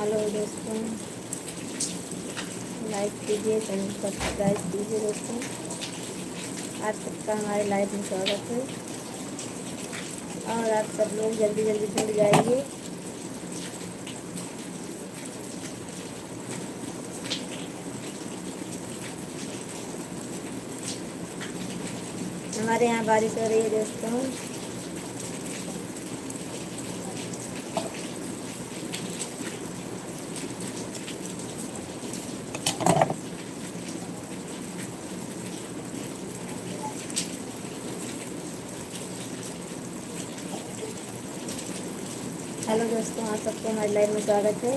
Hello दोस्तों, like कीजिए, channel को सब्सक्राइब कीजिए दोस्तों। आप सबका हमारे लाइव में स्वागत है और आप सब लोग जल्दी जल्दी जुड़ जाइए। हमारे यहाँ बारिश हो रही है दोस्तों। हेलो दोस्तों, आप सबको हमारे लाइव में स्वागत है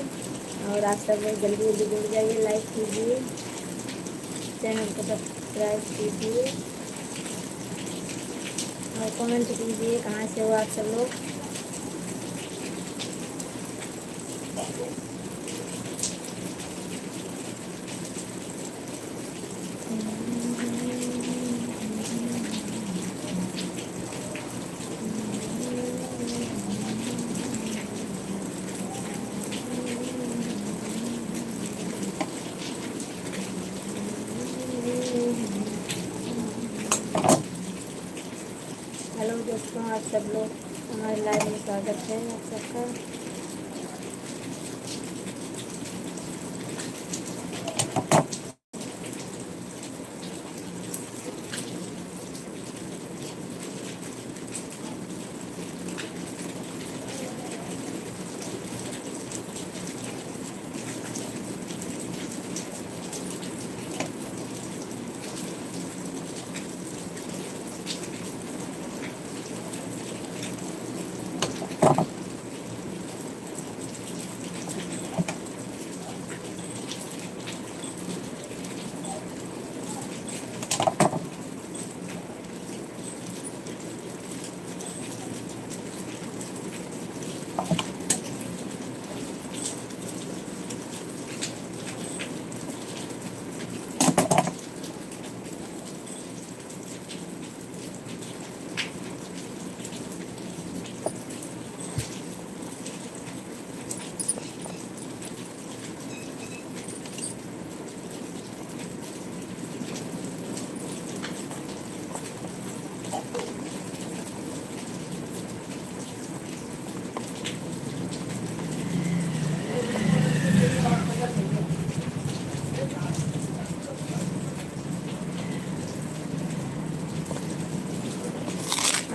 और आप सब लोग जल्दी जल्दी जुड़ जाइए, लाइक कीजिए, चैनल को सब्सक्राइब कीजिए और कमेंट कीजिए कहाँ से हो आप सब लोग। हेलो दोस्तों, आप सब लोग हमारे लाइव में स्वागत है आप सबका।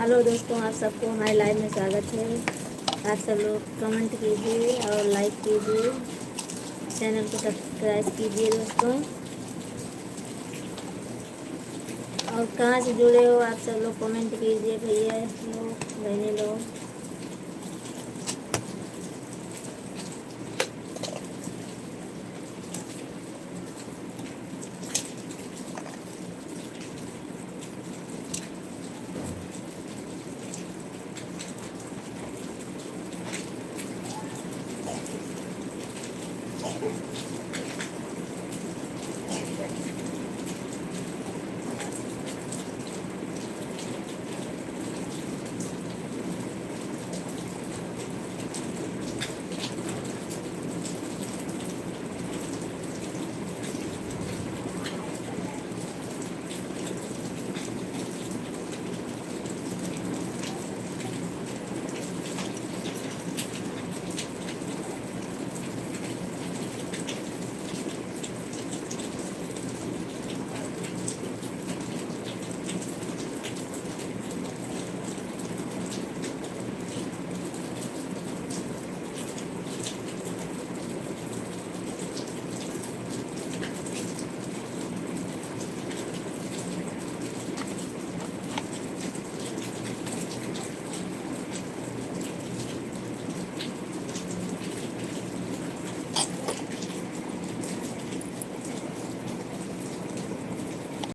हेलो दोस्तों, आप सबको हमारे लाइव में स्वागत है। आप सब लोग कमेंट कीजिए और लाइक कीजिए, चैनल को सब्सक्राइब कीजिए दोस्तों। और कहाँ से जुड़े हो आप सब लोग कमेंट कीजिए भैया लोग, बहने लोग।